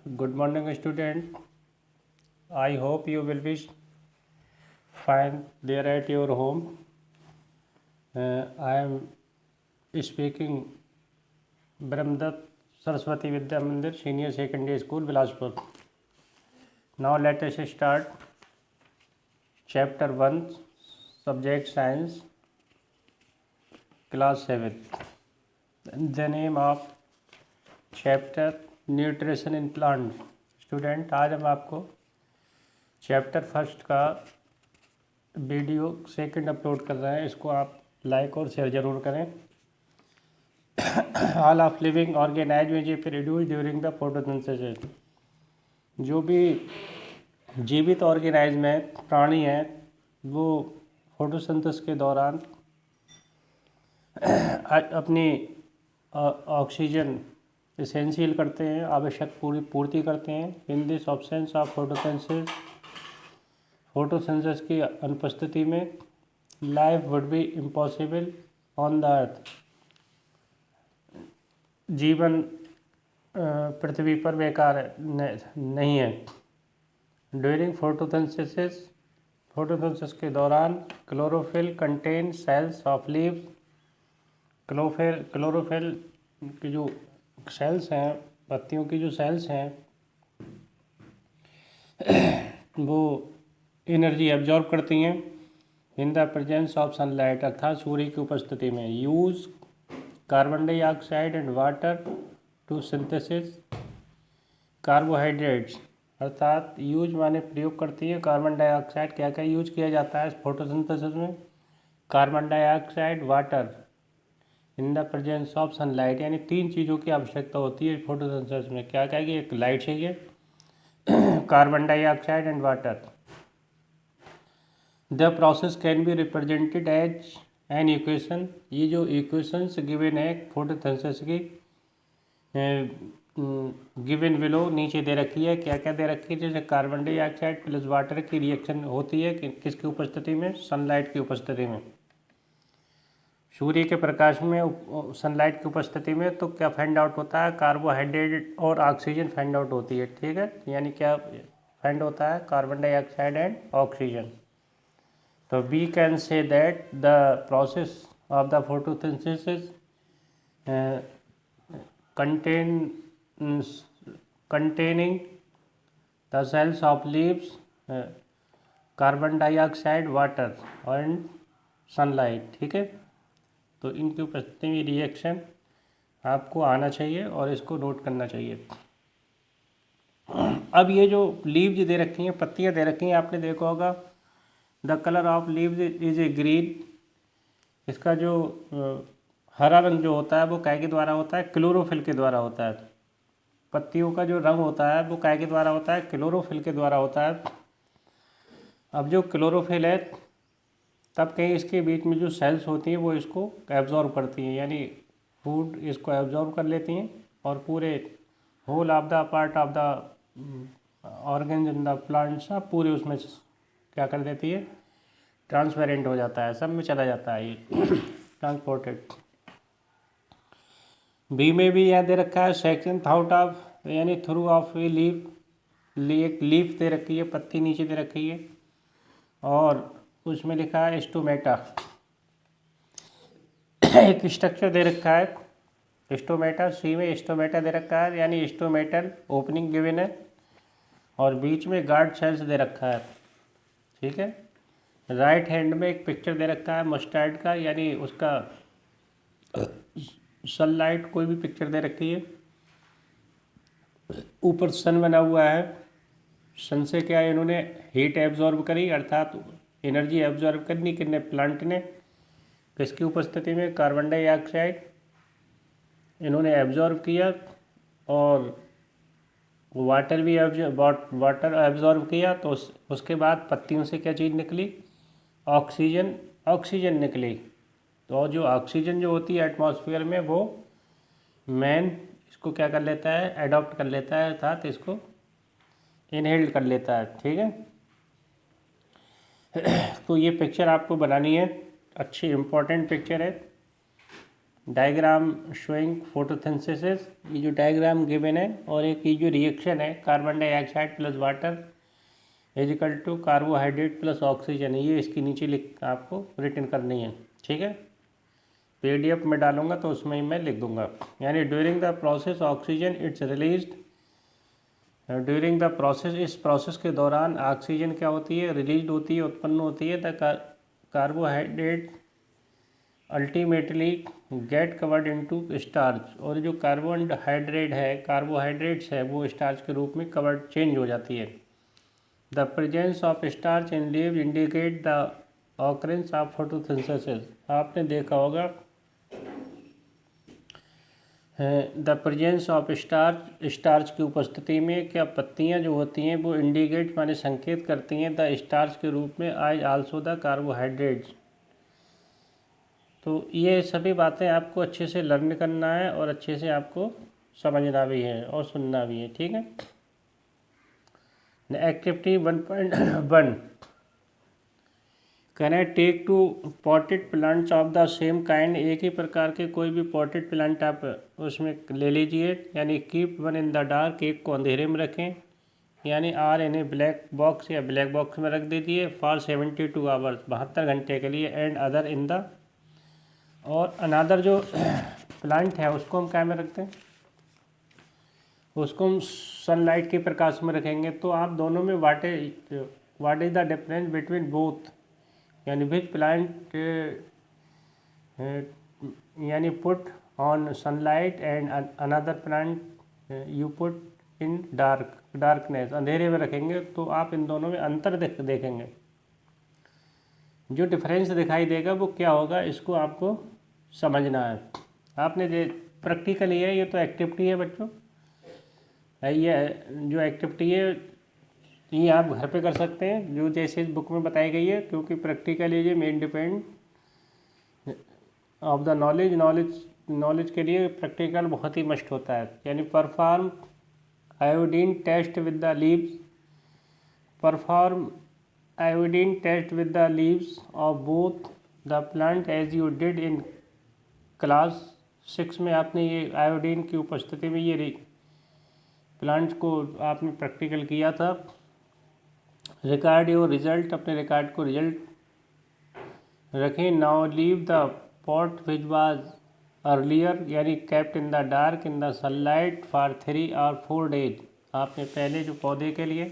Good morning, student. I hope you will be fine there at your home. I am speaking Brahmdatt Saraswati Vidya Mandir Senior Secondary School, Bilaspur. Now let us start Chapter 1, Subject Science, Class 7. The name of Chapter Nutrition in Plant. Student, आज हम आपको chapter first का video second upload कर रहे हैं। इसको आप like और शेयर ज़रूर करें। All of living organise produce during the photosynthesis. जो भी जीवित ऑर्गेनाइज में प्राणी हैं वो फोटोसिंथेसिस के दौरान अपनी ऑक्सीजन एसेंशियल करते हैं, आवश्यक पूर्ति करते हैं। In this absence of photosynthesis की अनुपस्थिति में life would be impossible on the earth. जीवन पृथ्वी पर बेकार नहीं है। ड्यूरिंग फोटोसिंथेसिस के दौरान chlorophyll contain cells of leaves. Chlorophyll की जो सेल्स हैं, पत्तियों की जो सेल्स हैं, वो एनर्जी एब्जॉर्ब करती हैं in the presence of sunlight, अर्थात सूर्य की उपस्थिति में। Use carbon dioxide and water to synthesis carbohydrates, अर्थात यूज माने प्रयोग करती है कार्बन डाइऑक्साइड। क्या क्या यूज किया जाता है फोटोसिंथेसिस में? Carbon dioxide, water in the presence of sunlight, यानी तीन चीज़ों की आवश्यकता होती है फोटोसिंथेसिस में। क्या क्या कि एक लाइट चाहिए, carbon dioxide and water. The process can be represented as an equation. ये जो इक्वेशंस गिवन है फोटोसिंथेसिस की गिवन बिलो नीचे दे रखी है। क्या क्या दे रखी है? जैसे कार्बन डाइऑक्साइड प्लस वाटर की रिएक्शन होती है किसकी उपस्थिति में? सनलाइट की उपस्थिति में। सूर्य के प्रकाश में सनलाइट की उपस्थिति में तो क्या फाइंड आउट होता है? कार्बोहाइड्रेट और ऑक्सीजन फाइंड आउट होती है। ठीक है, यानी क्या फाइंड होता है? Carbon dioxide and oxygen. तो we can say that the process of the photosynthesis containing the cells of leaves, carbon dioxide, water and sunlight. ठीक है, तो इनकी उपस्थिति में रिएक्शन आपको आना चाहिए और इसको नोट करना चाहिए। अब ये जो लीव्स दे रखी हैं, पत्तियां दे रखी हैं, आपने देखा होगा the colour of leaves is a green. इसका जो हरा रंग जो होता है वो काय के द्वारा होता है? क्लोरोफिल के द्वारा होता है। पत्तियों का जो रंग होता है वो काय के द्वारा होता है? क्लोरोफिल के द्वारा होता है। अब जो क्लोरोफिल है तब कहीं इसके बीच में जो सेल्स होती हैं वो इसको एब्जॉर्ब करती हैं, यानी फूड इसको एब्जॉर्ब कर लेती हैं और पूरे whole of the part of the organ in the plant सब पूरे उसमें क्या कर देती है? ट्रांसपेरेंट हो जाता है, सब में चला जाता है ये ट्रांसपोर्टेड। बी में भी यह दे रखा है सेक्शन आउट ऑफ, यानी थ्रू ऑफ ए लीफ। एक लीफ दे रखी है, पत्ती नीचे दे रखी है और उसमें लिखा है स्टोमेटा। एक स्ट्रक्चर दे रखा है स्टोमेटा, सी में स्टोमेटा दे रखा है, यानी स्टोमेटल ओपनिंग गिवन है और बीच में गार्ड सेल्स दे रखा है। ठीक है, राइट हैंड में एक पिक्चर दे रखा है मस्टर्ड का, यानी उसका सनलाइट कोई भी पिक्चर दे रखी है। ऊपर सन बना हुआ है, सन से क्या इन्होंने हीट एब्जॉर्ब करी, अर्थात एनर्जी एब्जॉर्ब करनी किसने? प्लांट ने। किसकी उपस्थिति में? कार्बन डाइऑक्साइड इन्होंने एब्जॉर्ब किया और वाटर भी वाटर एब्जॉर्ब किया। तो उसके बाद पत्तियों से क्या चीज़ निकली? ऑक्सीजन निकली। तो जो ऑक्सीजन जो होती है एटमॉस्फेयर में वो मैन इसको क्या कर लेता है? एडॉप्ट कर लेता है, अर्थात इसको इनहेल्ड कर लेता है। ठीक है, तो ये पिक्चर आपको बनानी है, अच्छी इम्पोर्टेंट पिक्चर है। डायग्राम शोइंग फोटोसिंथेसिस, ये जो डायग्राम गिवन है, और एक ये जो रिएक्शन है carbon dioxide plus water equal to carbohydrate plus oxygen, ये इसके नीचे लिख आपको रिटन करनी है। ठीक है, PDF में डालूंगा तो उसमें ही मैं लिख दूंगा। यानी during the process oxygen it's released, during the process, इस प्रोसेस के दौरान ऑक्सीजन क्या होती है, रिलीज होती है, उत्पन्न होती है। The carbohydrate ultimately get covered into starch, और जो कार्बोहाइड्रेट है, कार्बोहाइड्रेट्स है, वो स्टार्च के रूप में कवर्ड चेंज हो जाती है। The presence of starch in leaves indicate the occurrence of photosynthesis. आपने देखा होगा the presence of starch, starch की उपस्थिति में क्या पत्तियां जो होती हैं वो इंडिकेट माने संकेत करती हैं द स्टार्च के रूप में, आज आल्सो द कार्बोहाइड्रेट्स। तो ये सभी बातें आपको अच्छे से लर्न करना है और अच्छे से आपको समझना भी है और सुनना भी है। ठीक है, activity 1.1, can I take two potted plants of the same kind, एक ही प्रकार के कोई भी पॉटेड प्लांट आप उसमें ले लीजिए। यानी keep one in the dark, एक को अंधेरे में रखें, यानी आर इन्हें ब्लैक बॉक्स या ब्लैक बॉक्स में रख दीजिए फॉर 72 आवर्स, 72 घंटे के लिए। एंड अदर इन द, और अनादर जो प्लांट है उसको हम क्या में रखते हैं, उसको हम सनलाइट के प्रकाश में रखेंगे। तो आप दोनों में what is the difference between both, यानी विच प्लांट यानी put on sunlight and another plant you put in darkness, अंधेरे में रखेंगे। तो आप इन दोनों में अंतर देखेंगे, जो डिफरेंस दिखाई देगा वो क्या होगा, इसको आपको समझना है। आपने जो प्रैक्टिकली है, ये तो एक्टिविटी है बच्चों, ये जो एक्टिविटी है ये आप घर पे कर सकते हैं, जो जैसे इस बुक में बताई गई है, क्योंकि प्रैक्टिकल ये main depend of the knowledge के लिए प्रैक्टिकल बहुत ही मस्ट होता है। यानी perform iodine test with the leaves, perform iodine test with the leaves of both the plant as you did in class 6 में। आपने ये आयोडीन की उपस्थिति में ये प्लांट्स को आपने प्रैक्टिकल किया था। रिकॉर्ड योर रिजल्ट, अपने रिकॉर्ड को रिजल्ट रखें। Now leave the pot which was earlier, यानी kept in the dark in the sunlight for 3 और 4 डेज। आपने पहले जो पौधे के लिए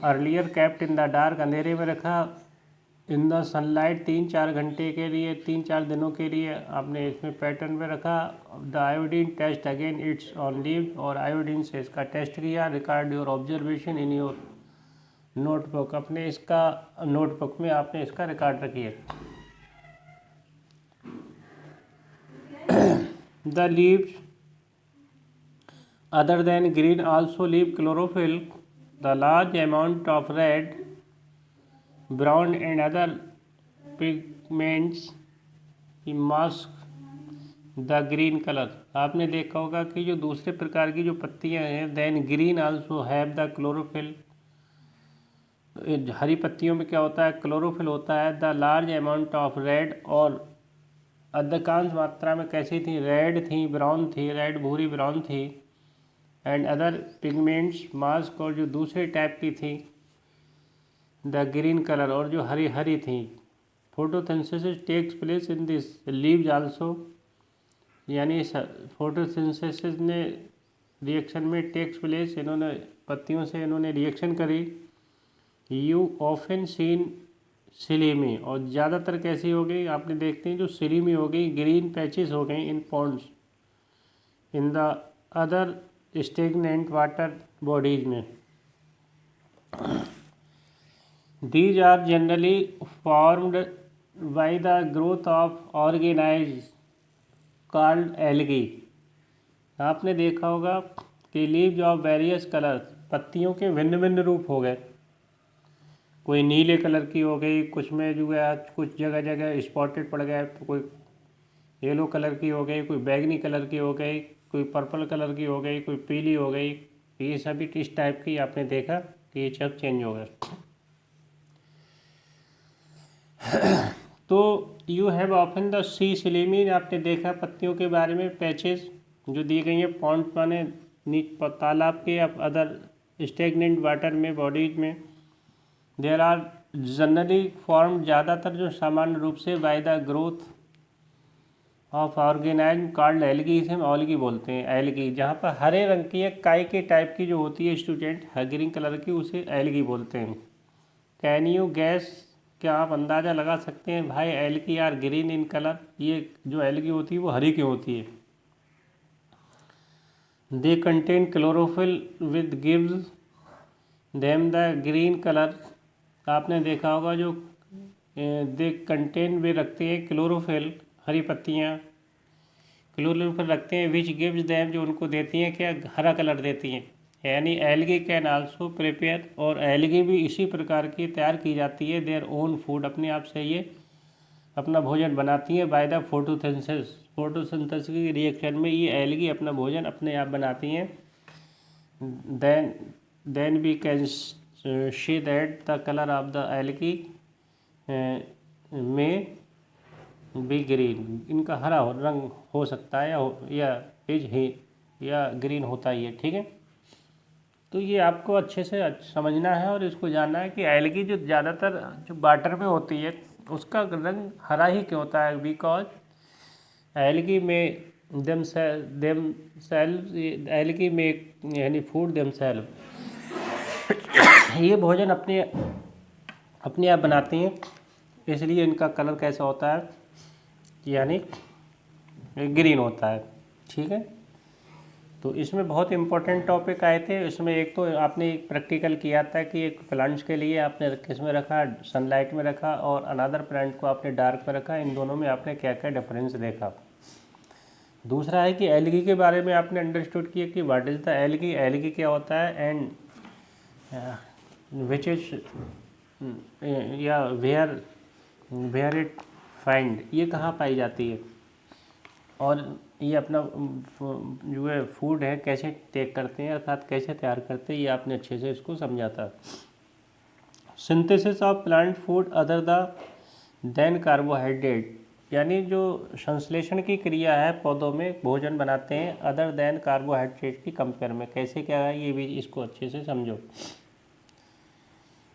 earlier kept in the dark, अंधेरे में रखा, इन द सनलाइट 3-4 घंटे के लिए, 3-4 दिनों के लिए आपने इसमें पैटर्न में रखा। The iodine test again it's on leave, और आयोडीन से इसका टेस्ट किया। Record your observation in your notebook, अपने इसका नोटबुक में आपने इसका रिकॉर्ड रखिए। The leaves other than green also leave chlorophyll, the large amount of red, brown and other pigments mask the green colour. आपने देखा होगा कि जो दूसरे प्रकार की जो पत्तियां हैं, then green also have the chlorophyll, हरी पत्तियों में क्या होता है, क्लोरोफिल होता है। The large amount of red, और अधिकांश मात्रा में कैसी थी, रेड थी, ब्राउन थी, रेड भूरी ब्राउन थी। एंड अदर पिगमेंट्स मास्क, और जो दूसरे टाइप की थी द ग्रीन कलर, और जो हरी हरी थी। Photosynthesis takes place in this leaves also, यानी फोटोसिंथेसिस ने रिएक्शन में टेक्स प्लेस, इन्होंने पत्तियों से इन्होंने रिएक्शन करी। यू ऑफन सीन सिलीमी, और ज़्यादातर कैसी हो गई, आपने देखते हैं जो सिलीमी हो गई, ग्रीन पैचेस हो गई in ponds in the other stagnant water bodies में। These are generally formed by the growth of organisms called algae। आपने देखा होगा कि लीव्स ऑफ वेरियस कलर, पत्तियों के भिन्न भिन्न रूप हो गए, कोई नीले कलर की हो गई, कुछ में जो है कुछ जगह जगह स्पॉटेड पड़ गया, कोई येलो कलर की हो गई, कोई बैगनी कलर की हो गई, कोई पर्पल कलर की हो गई, कोई पीली हो गई। ये सभी इस टाइप की आपने देखा कि ये सब चेंज हो गए। तो यू हैव ऑफन द सी सिलेमिन, आपने देखा पत्तियों के बारे में पैचेस जो दी गई हैं, पॉन्ड माने तालाब के या अदर स्टेगनेंट वाटर में बॉडीज में। देयर आर जनरली फॉर्म, ज़्यादातर जो सामान्य रूप से by the growth of organism called algae, इसे हम ऑल्गी बोलते हैं, एल्गी। जहाँ पर हरे रंग की एक काई के टाइप की जो होती है स्टूडेंट, ग्रीन कलर की, उसे एल्गी बोलते हैं। कैन यू गैस, क्या आप अंदाज़ा लगा सकते हैं भाई algae are green in colour, ये जो एल्गी होती है वो हरी क्यों होती है? They contain chlorophyll with gives them the green colour. आपने देखा होगा जो दे कंटेन वे रखते हैं क्लोरोफिल, हरी पत्तियाँ क्लोरोफिल रखते हैं, विच गिव्स देम, जो उनको देती हैं क्या, हरा कलर देती हैं। यानी एल्गी कैन आल्सो प्रिपेयर, और एल्गी भी इसी प्रकार की तैयार की जाती है, देयर ओन फूड, अपने आप से ये अपना भोजन बनाती हैं, बाय द फोटोसिंथेसिस, फोटोसिंथेसिस की रिएक्शन में ये एल्गी अपना भोजन अपने आप बनाती हैं। Then we can see that the colour of the algae may be green, इनका हरा रंग हो सकता है या इज ही या ग्रीन होता ही है, ठीक है। तो ये आपको अच्छे से समझना है और इसको जानना है कि एल्गी जो ज़्यादातर जो वाटर में होती है उसका रंग हरा ही क्यों होता है, बिकॉज एल्गी में देम सेल्फ, एल्गी में यानी फूड देम सेल्फ, ये भोजन अपने आप बनाती हैं, इसलिए इनका कलर कैसा होता है, यानी ग्रीन होता है, ठीक है। तो इसमें बहुत इंपॉर्टेंट टॉपिक आए थे। इसमें एक तो आपने एक प्रैक्टिकल किया था कि एक प्लांट्स के लिए आपने किस में रखा, सनलाइट में रखा, और अनदर प्लांट को आपने डार्क में रखा, इन दोनों में आपने क्या क्या डिफरेंस देखा। दूसरा है कि एल्गी के बारे में आपने अंडरस्टूड किया कि what is the algae, algae क्या होता है, एंड विच इज या वेयर इट फाइंड, ये कहाँ पाई जाती है, और ये अपना जो है फूड है कैसे टेक करते हैं, अर्थात कैसे तैयार करते हैं, ये आपने अच्छे से इसको समझा था। Synthesis of plant food other than carbohydrate, यानी जो संश्लेषण की क्रिया है पौधों में भोजन बनाते हैं अदर देन कार्बोहाइड्रेट की कंपेयर में, कैसे क्या है ये भी इसको अच्छे से समझो।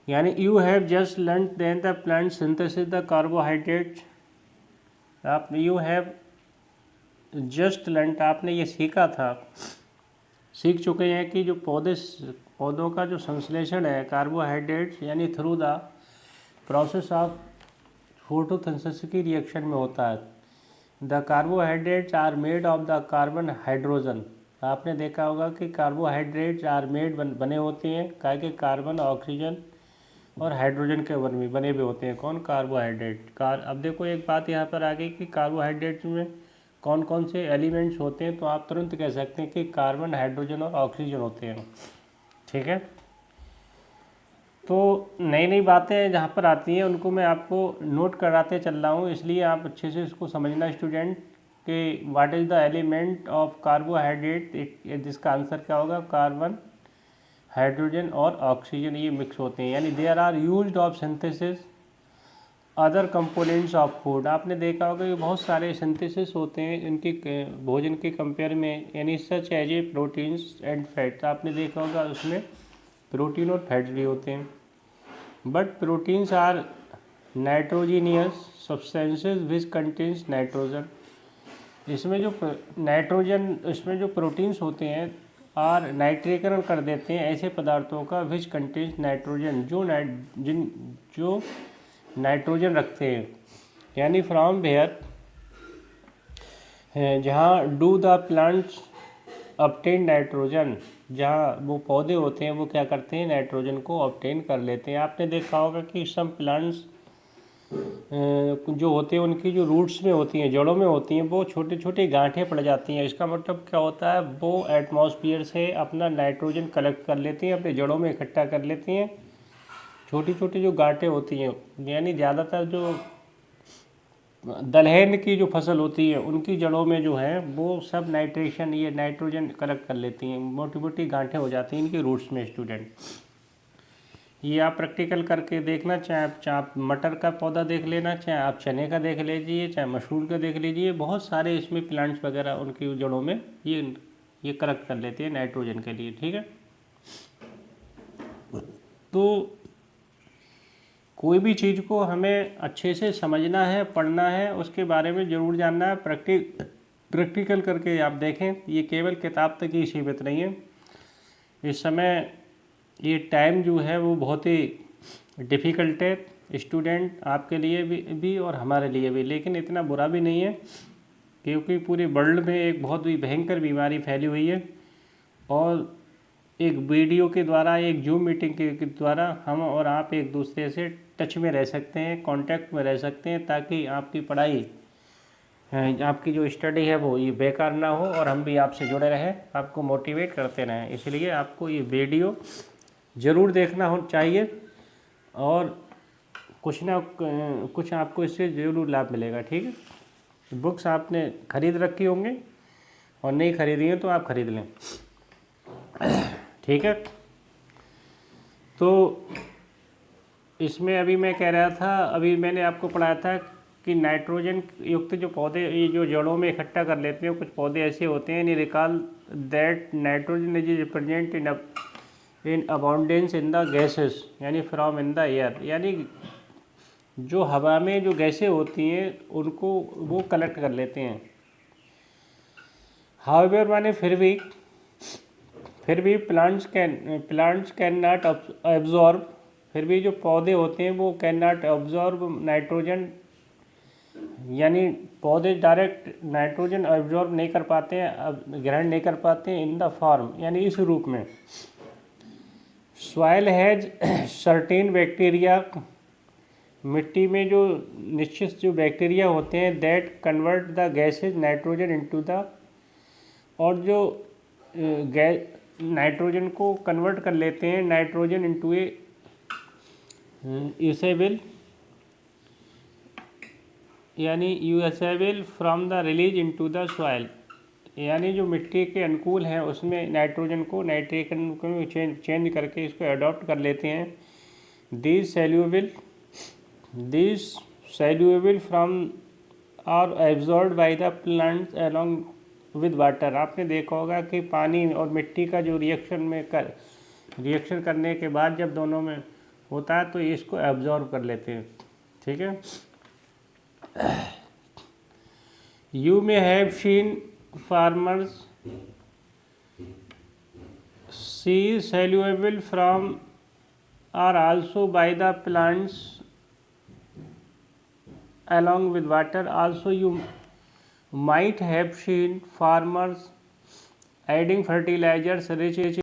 यानी you have just learn then the plant synthesis the carbohydrate, आप यू हैव जस्ट लर्न, आपने ये सीखा था, सीख चुके हैं कि जो पौधों का जो संश्लेषण है कार्बोहाइड्रेट्स यानी through the process of photosynthesis की रिएक्शन में होता है। The carbohydrates are made of the carbon hydrogen, आपने देखा होगा कि कार्बोहाइड्रेट्स आर मेड बने होते हैं क्या कि कार्बन, ऑक्सीजन और हाइड्रोजन के बने हुए होते हैं, कौन, कार्बोहाइड्रेट। अब देखो एक बात यहाँ पर आ गई कि कार्बोहाइड्रेट्स में कौन कौन से एलिमेंट्स होते हैं, तो आप तुरंत कह सकते हैं कि कार्बन, हाइड्रोजन और ऑक्सीजन होते हैं, ठीक है। तो नई नई बातें जहाँ पर आती हैं उनको मैं आपको नोट कराते चल रहा हूँ, इसलिए आप अच्छे से इसको समझना स्टूडेंट कि what is the element of carbohydrate, जिसका आंसर क्या होगा, कार्बन, हाइड्रोजन और ऑक्सीजन, ये मिक्स होते हैं। यानी there are used of synthesis other components of food, आपने देखा होगा कि बहुत सारे सिंथेसिस होते हैं इनके भोजन के कंपेयर में, यानी such as a proteins and fats, आपने देखा होगा उसमें प्रोटीन और फैट्स भी होते हैं। But proteins are nitrogenous substances which contains nitrogen, इसमें जो प्रोटीन्स होते हैं आर नाइट्रीकरण कर देते हैं ऐसे पदार्थों का विच कंटेन्स नाइट्रोजन, जो नाइट्रोजन रखते हैं। यानी फ्रॉम वेयर, जहाँ do the plants obtain nitrogen, जहाँ वो पौधे होते हैं वो क्या करते हैं, नाइट्रोजन को ऑब्टेन कर लेते हैं। आपने देखा होगा कि सम प्लांट्स जो होते हैं उनकी जो रूट्स में होती हैं, जड़ों में होती हैं, वो छोटे छोटे गांठें पड़ जाती हैं। इसका मतलब क्या होता है, वो एटमॉस्फेयर से अपना नाइट्रोजन कलेक्ट कर लेती हैं, अपने जड़ों में इकट्ठा कर लेती हैं, छोटी छोटी जो गांठें होती हैं। यानी ज़्यादातर जो दलहन की जो फसल होती है उनकी जड़ों में जो है वो सब ये नाइट्रोजन कलेक्ट कर लेती हैं, मोटी मोटी गांठें हो जाती हैं इनकी रूट्स में स्टूडेंट। ये आप प्रैक्टिकल करके देखना, चाहे आप मटर का पौधा देख लेना, चाहे आप चने का देख लीजिए, चाहे मशरूम का देख लीजिए, बहुत सारे इसमें प्लांट्स वगैरह उनकी जड़ों में ये कलेक्ट कर लेते हैं नाइट्रोजन के लिए। ठीक है, तो कोई भी चीज़ को हमें अच्छे से समझना है, पढ़ना है, उसके बारे में ज़रूर जानना है। प्रैक्टिकल करके आप देखें, ये केवल किताब तक ही सीमित नहीं है। इस समय ये टाइम जो है वो बहुत ही डिफ़िकल्ट है, स्टूडेंट आपके लिए भी और हमारे लिए भी, लेकिन इतना बुरा भी नहीं है, क्योंकि पूरे वर्ल्ड में एक बहुत ही भयंकर बीमारी फैली हुई है, और एक वीडियो के द्वारा, एक जूम मीटिंग के द्वारा हम और आप एक दूसरे से टच में रह सकते हैं, कांटेक्ट में रह सकते हैं, ताकि आपकी पढ़ाई, आपकी जो स्टडी है वो ये बेकार ना हो, और हम भी आपसे जुड़े रहें, आपको मोटिवेट करते रहें। इसलिए आपको ये वीडियो ज़रूर देखना हो चाहिए, और कुछ ना कुछ आपको इससे ज़रूर लाभ मिलेगा। ठीक है, बुक्स आपने ख़रीद रखी होंगी, और नहीं ख़रीदी हैं तो आप ख़रीद लें। ठीक है, तो इसमें अभी मैं कह रहा था, अभी मैंने आपको पढ़ाया था कि नाइट्रोजन युक्त जो पौधे ये जो जड़ों में इकट्ठा कर लेते हैं, कुछ पौधे ऐसे होते हैं, recall that nitrogen is represent in abundance in the gases, यानी फ्रॉम इन द एयर, यानी जो हवा में जो गैसें होती हैं उनको वो कलेक्ट कर लेते हैं। हाउएवर माने फिर भी प्लांट्स कैन नॉट एब्जॉर्ब, फिर भी जो पौधे होते हैं वो कैन नॉट एब्जॉर्ब नाइट्रोजन, यानी पौधे डायरेक्ट नाइट्रोजन एब्जॉर्ब नहीं कर पाते हैं, ग्रहण नहीं कर पाते हैं इन द फॉर्म, यानी इस रूप में। सॉइल हैज सर्टेन बैक्टीरिया, मिट्टी में जो निश्चित जो बैक्टीरिया होते हैं, that convert the gases nitrogen into the, और जो नाइट्रोजन को कन्वर्ट कर लेते हैं नाइट्रोजन इनटू ए यूसेबल, यानी usable from the release into the soil, यानी जो मिट्टी के अनुकूल हैं उसमें नाइट्रोजन को नाइट्रेशन को चेंज करके इसको अडॉप्ट कर लेते हैं। These soluble from are absorbed by the plants along with water. आपने देखा होगा कि पानी और मिट्टी का जो रिएक्शन करने के बाद जब दोनों में होता है तो इसको एब्जॉर्ब कर लेते हैं। ठीक है, you may have seen farmers see soluble from are also by the plants along with water. Also you might have seen farmers adding fertilizers rich